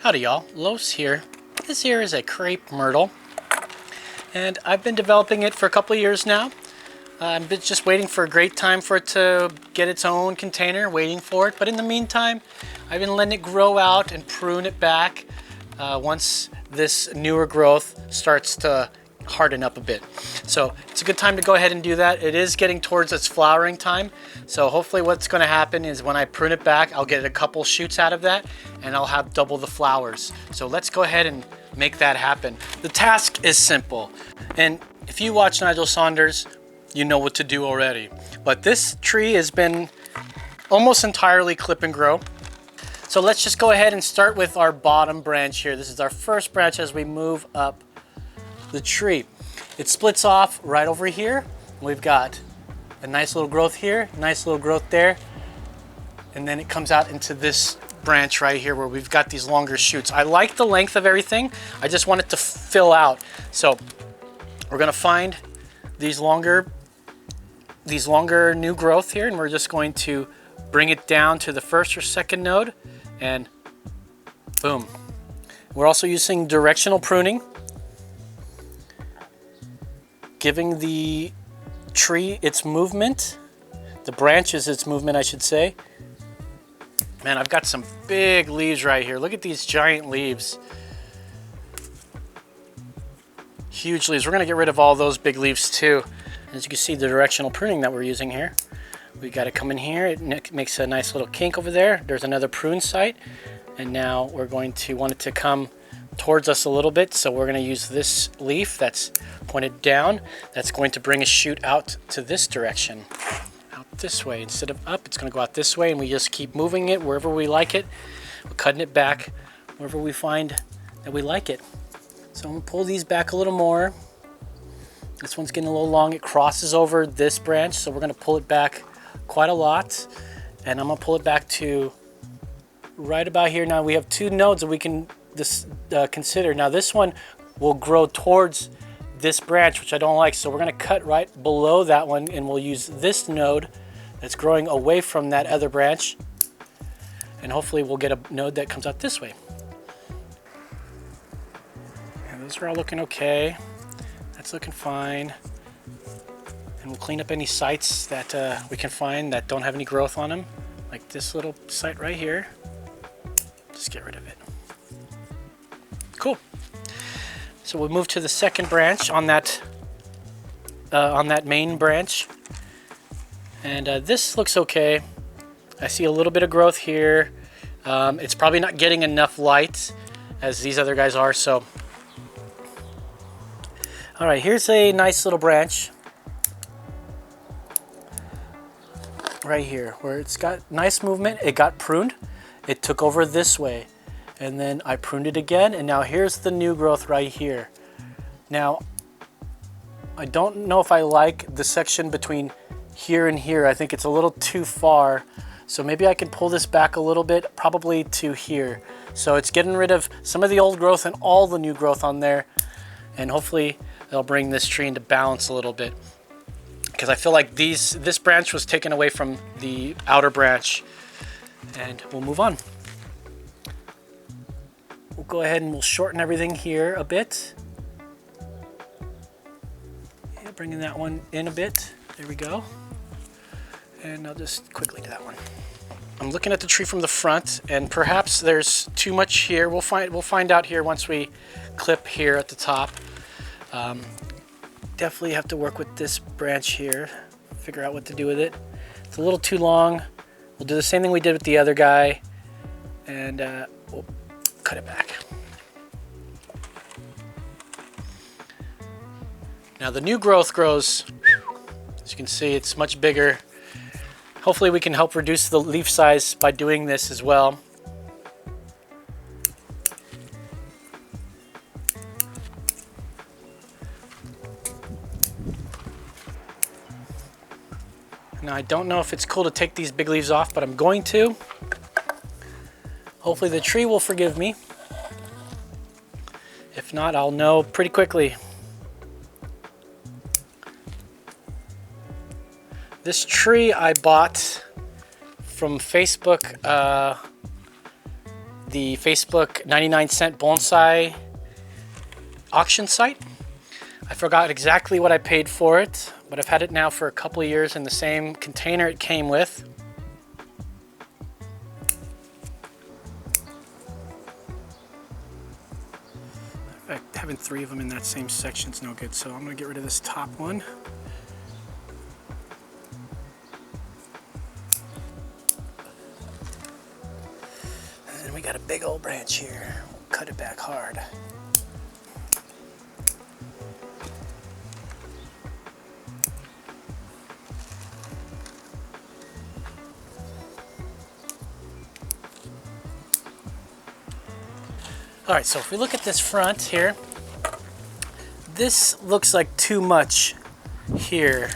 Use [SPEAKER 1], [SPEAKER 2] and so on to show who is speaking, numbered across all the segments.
[SPEAKER 1] Howdy y'all, Los here. This here is a Crepe Myrtle, and I've been developing it for a couple of years now. I'm just waiting for a great time for it to get its own container, waiting for it. But in the meantime, I've been letting it grow out and prune it back once this newer growth starts to harden up a bit. So it's a good time to go ahead and do that. It is getting towards its flowering time. So hopefully what's going to happen is when I prune it back, I'll get a couple shoots out of that and I'll have double the flowers. So let's go ahead and make that happen. The task is simple. And if you watch Nigel Saunders, you know what to do already. But this tree has been almost entirely clip and grow. So let's just go ahead and start with our bottom branch here. This is our first branch as we move up the tree. It splits off right over here. We've got a nice little growth here, nice little growth there, and then it comes out into this branch right here where we've got these longer shoots. I like the length of everything. I just want it to fill out. So we're gonna find these longer new growth here, and we're just going to bring it down to the first or second node, and boom. We're also using directional pruning, giving the tree its movement, the branches its movement, I should say. Man, I've got some big leaves right here. Look at these giant leaves. Huge leaves. We're gonna get rid of all those big leaves too. As you can see, the directional pruning that we're using here. We got to come in here. It makes a nice little kink over there. There's another prune site. And now we're going to want it to come towards us a little bit. So we're going to use this leaf that's pointed down. That's going to bring a shoot out to this direction. Out this way. Instead of up, it's going to go out this way. And we just keep moving it wherever we like it. We're cutting it back wherever we find that we like it. So I'm going to pull these back a little more. This one's getting a little long. It crosses over this branch, so we're going to pull it back quite a lot. And I'm going to pull it back to right about here. Now we have two nodes that we can consider. Now this one will grow towards this branch, which I don't like, so we're going to cut right below that one, and we'll use this node that's growing away from that other branch. And hopefully we'll get a node that comes out this way. And those are all looking okay. It's looking fine, and we'll clean up any sites that we can find that don't have any growth on them, like this little site right here. Just get rid of it. Cool. So we'll move to the second branch on that main branch, and this looks okay. I see a little bit of growth here. It's probably not getting enough light as these other guys are, so. All right, here's a nice little branch right here where it's got nice movement. It got pruned. It took over this way, and then I pruned it again, and now here's the new growth right here. Now, I don't know if I like the section between here and here. I think it's a little too far, so maybe I can pull this back a little bit, probably to here. So it's getting rid of some of the old growth and all the new growth on there, and hopefully they'll bring this tree into balance a little bit, because I feel like this branch was taken away from the outer branch. And we'll move on. We'll go ahead and we'll shorten everything here a bit. Yeah, bringing that one in a bit. There we go. And I'll just quickly do that one. I'm looking at the tree from the front, and perhaps there's too much here. We'll find out here once we clip here at the top. Definitely have to work with this branch here, figure out what to do with it. It's a little too long. We'll do the same thing we did with the other guy, and we'll cut it back. Now the new growth grows, as you can see, it's much bigger. Hopefully we can help reduce the leaf size by doing this as well. Now I don't know if it's cool to take these big leaves off, but I'm going to. Hopefully the tree will forgive me. If not, I'll know pretty quickly. This tree I bought from Facebook the Facebook 99-cent bonsai auction site. I forgot exactly what I paid for it, but I've had it now for a couple of years in the same container it came with. In fact, having 3 of them in that same section is no good, so I'm going to get rid of this top one. And we got a big old branch here. We'll cut it back hard. All right, so if we look at this front here, this looks like too much here.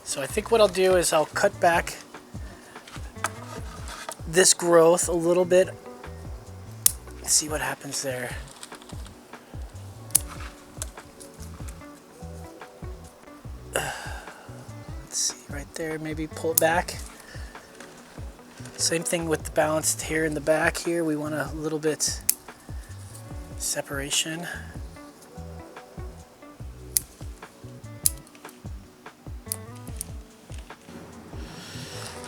[SPEAKER 1] So I think what I'll do is I'll cut back this growth a little bit. See what happens there. Let's see, right there, maybe pull it back. Same thing with the balanced here in the back here. We want a little bit separation.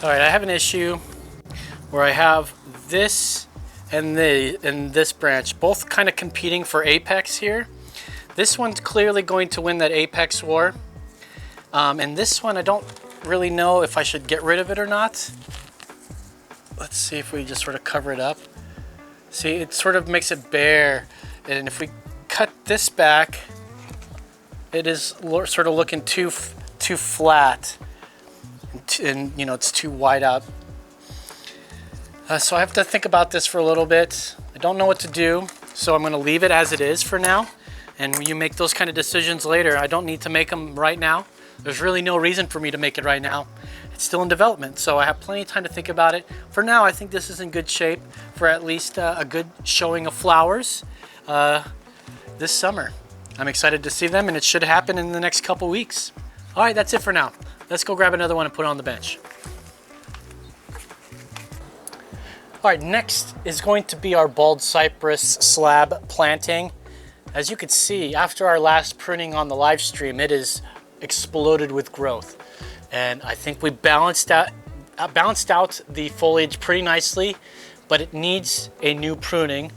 [SPEAKER 1] All right, I have an issue where I have this and this branch both kind of competing for apex here. This one's clearly going to win that apex war. And this one, I don't really know if I should get rid of it or not. Let's see if we just sort of cover it up. See, it sort of makes it bare. And if we cut this back, it is sort of looking too flat. And you know, it's too wide out. So I have to think about this for a little bit. I don't know what to do, so I'm going to leave it as it is for now. And you make those kind of decisions later. I don't need to make them right now. There's really no reason for me to make it right now. It's still in development, so I have plenty of time to think about it. For now, I think this is in good shape for at least a good showing of flowers this summer. I'm excited to see them, and it should happen in the next couple weeks. All right, that's it for now. Let's go grab another one and put it on the bench. All right, next is going to be our bald cypress slab planting. As you can see, after our last pruning on the live stream, it is exploded with growth. And I think we balanced out the foliage pretty nicely, but it needs a new pruning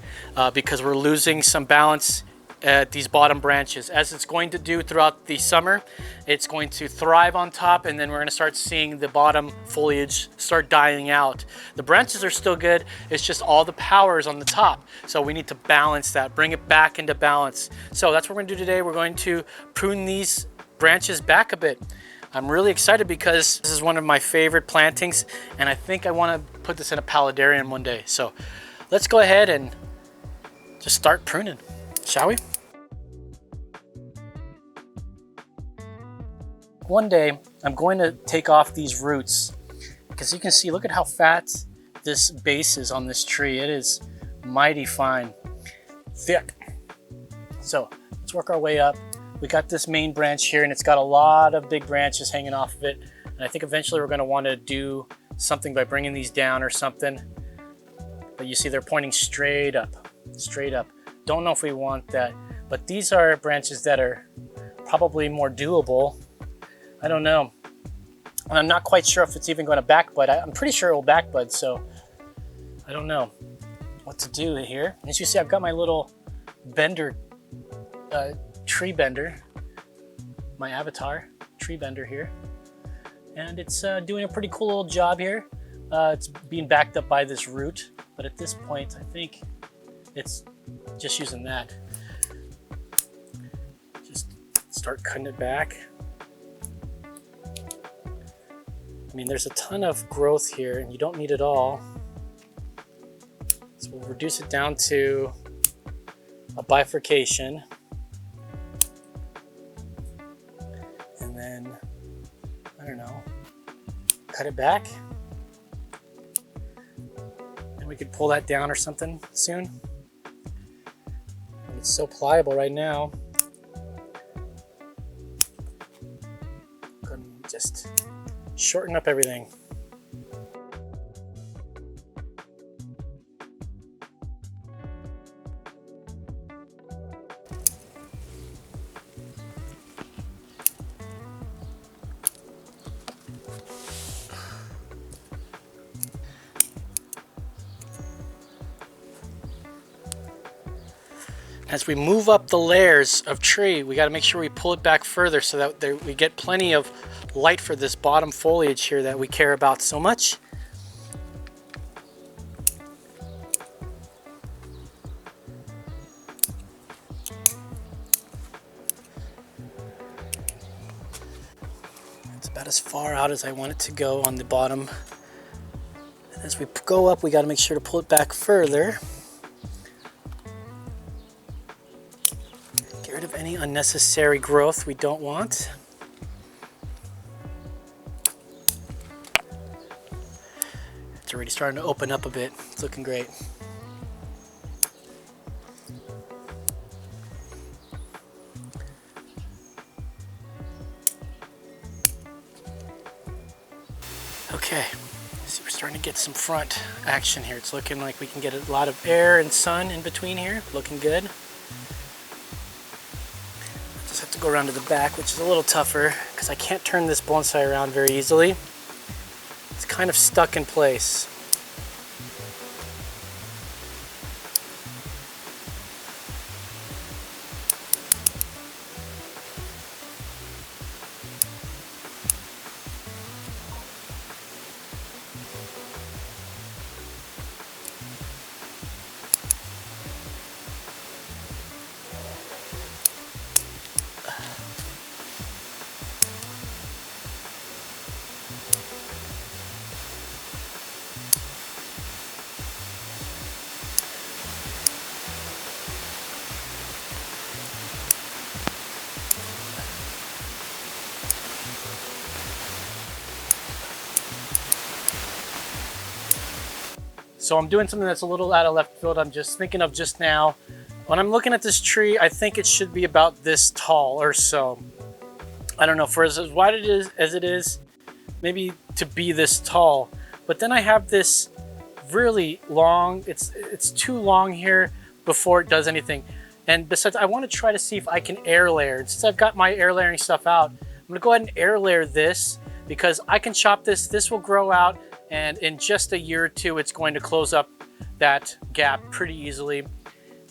[SPEAKER 1] because we're losing some balance at these bottom branches. As it's going to do throughout the summer, it's going to thrive on top, and then we're going to start seeing the bottom foliage start dying out. The branches are still good, it's just all the power is on the top. So we need to balance that, bring it back into balance. So that's what we're going to do today. We're going to prune these branches back a bit. I'm really excited because this is one of my favorite plantings, and I think I want to put this in a paludarium one day. So let's go ahead and just start pruning, shall we? One day I'm going to take off these roots because you can see, look at how fat this base is on this tree. It is mighty fine, thick. So let's work our way up. We got this main branch here, and it's got a lot of big branches hanging off of it. And I think eventually we're going to want to do something by bringing these down or something. But you see they're pointing straight up, straight up. Don't know if we want that, but these are branches that are probably more doable. I don't know. And I'm not quite sure if it's even going to backbud. I'm pretty sure it will backbud, so I don't know what to do here. As you see, I've got my little bender, tree bender, my avatar tree bender here, and it's doing a pretty cool little job here. It's being backed up by this root, but at this point I think it's just using that. Just start cutting it back. I mean, there's a ton of growth here and you don't need it all, so we'll reduce it down to a bifurcation. And then, I don't know, cut it back. And we could pull that down or something soon. And it's so pliable right now. Just shorten up everything. As we move up the layers of tree, we got to make sure we pull it back further so that we get plenty of light for this bottom foliage here that we care about so much. It's about as far out as I want it to go on the bottom. As we go up, we got to make sure to pull it back further. Get rid of any unnecessary growth we don't want. It's already starting to open up a bit. It's looking great. Okay, see, we're starting to get some front action here. It's looking like we can get a lot of air and sun in between here. Looking good. Just have to go around to the back, which is a little tougher because I can't turn this bonsai around very easily. It's kind of stuck in place. So I'm doing something that's a little out of left field. I'm just thinking of just now. When I'm looking at this tree, I think it should be about this tall or so. I don't know, for as wide as it is, maybe to be this tall. But then I have this really long, it's too long here before it does anything. And besides, I want to try to see if I can air layer. And since I've got my air layering stuff out, I'm gonna go ahead and air layer this because I can chop this, this will grow out, and in just a year or two, it's going to close up that gap pretty easily.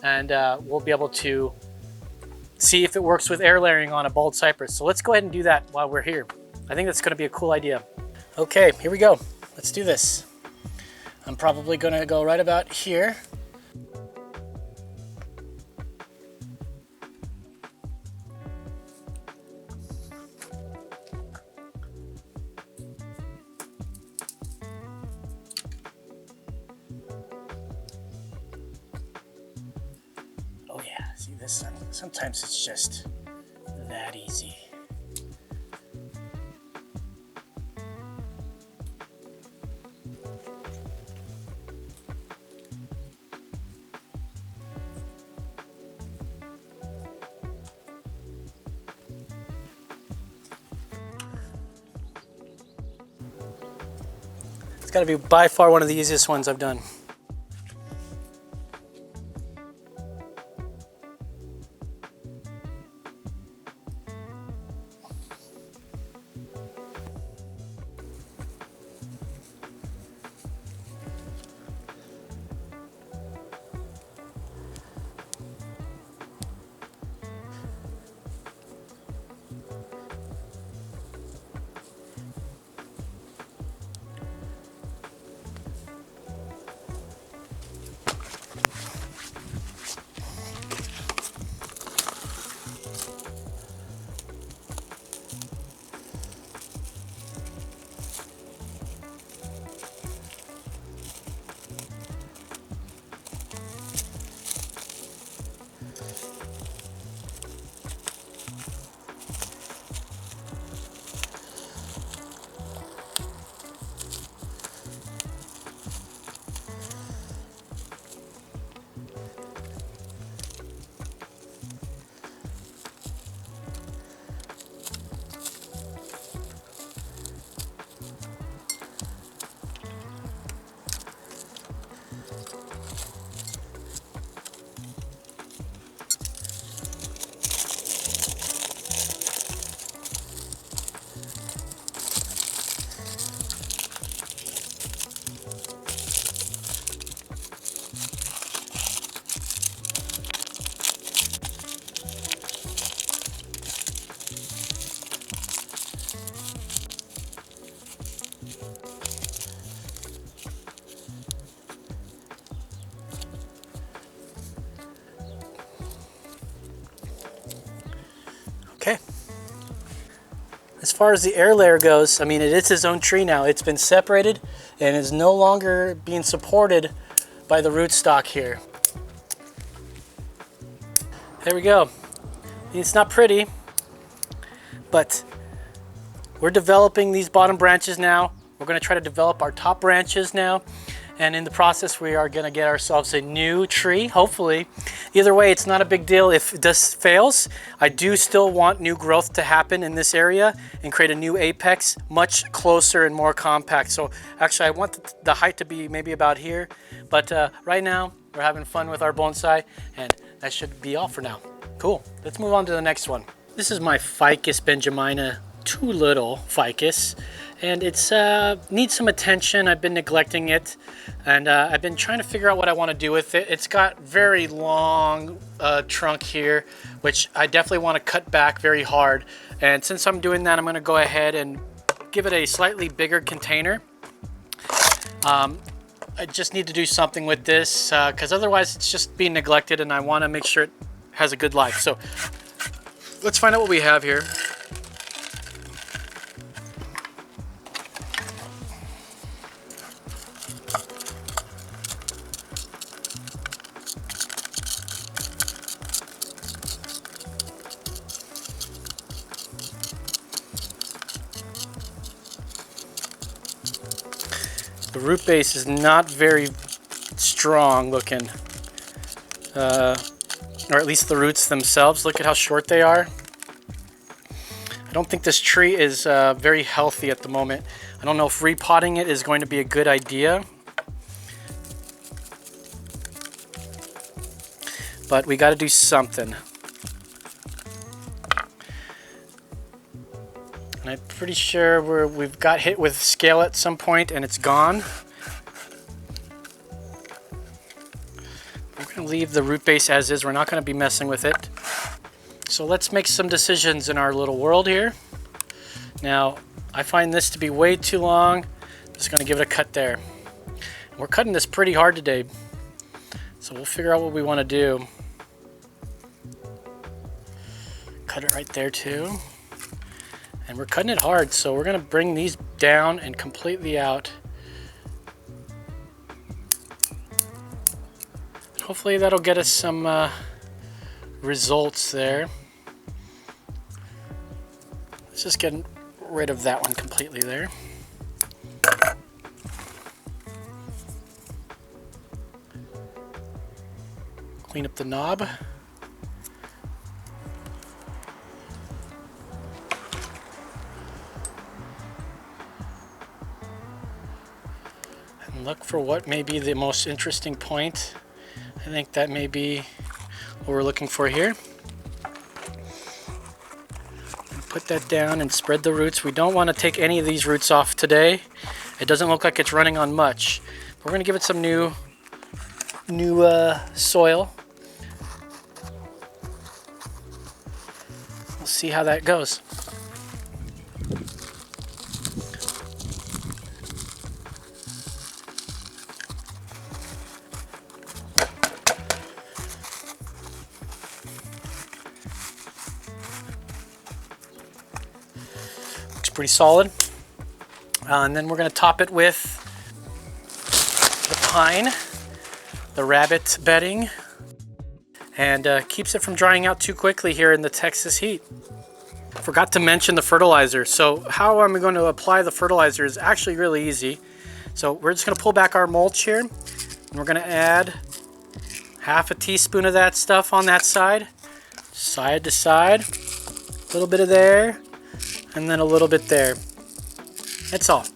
[SPEAKER 1] And we'll be able to see if it works with air layering on a bald cypress. So let's go ahead and do that while we're here. I think that's gonna be a cool idea. Okay, here we go. Let's do this. I'm probably gonna go right about here. Oh yeah, see this? Sometimes it's just that easy. It's gotta be by far one of the easiest ones I've done. As far as the air layer goes, I mean, it is his own tree now. It's been separated and is no longer being supported by the rootstock here. There we go. It's not pretty, but we're developing these bottom branches now. We're going to try to develop our top branches now. And in the process, we are going to get ourselves a new tree, hopefully. Either way, it's not a big deal if this fails. I do still want new growth to happen in this area and create a new apex, much closer and more compact. So actually, I want the height to be maybe about here. But right now, we're having fun with our bonsai, and that should be all for now. Cool. Let's move on to the next one. This is my Ficus benjamina, too little ficus. And it's needs some attention. I've been neglecting it, and I've been trying to figure out what I want to do with it. It's got very long trunk here, which I definitely want to cut back very hard. And since I'm doing that, I'm going to go ahead and give it a slightly bigger container. I just need to do something with this because otherwise it's just being neglected, and I want to make sure it has a good life. So let's find out what we have here. The root base is not very strong looking, or at least the roots themselves. Look at how short they are. I don't think this tree is very healthy at the moment. I don't know if repotting it is going to be a good idea, but we got to do something. And I'm pretty sure we've got hit with scale at some point and it's gone. We're going to leave the root base as is. We're not going to be messing with it. So let's make some decisions in our little world here. Now, I find this to be way too long. I'm just going to give it a cut there. We're cutting this pretty hard today, so we'll figure out what we want to do. Cut it right there too. And we're cutting it hard, so we're going to bring these down and completely out. Hopefully that'll get us some results there. Let's just get rid of that one completely there. Clean up the knob. And look for what may be the most interesting point. I think that may be what we're looking for here. Put that down and spread the roots. We don't want to take any of these roots off today. It doesn't look like it's running on much. We're going to give it some new soil. We'll see how that goes. Pretty solid. And then we're going to top it with the pine, the rabbit bedding, and keeps it from drying out too quickly here in the Texas heat. Forgot to mention the fertilizer. So how I'm going to apply the fertilizer is actually really easy. So we're just going to pull back our mulch here, and we're going to add half a teaspoon of that stuff on that side to side, a little bit of there, and then a little bit there. That's all.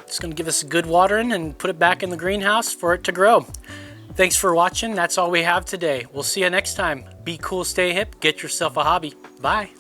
[SPEAKER 1] Just gonna give this a good watering and put it back in the greenhouse for it to grow. Thanks for watching. That's all we have today. We'll see you next time. Be cool, stay hip, get yourself a hobby. Bye.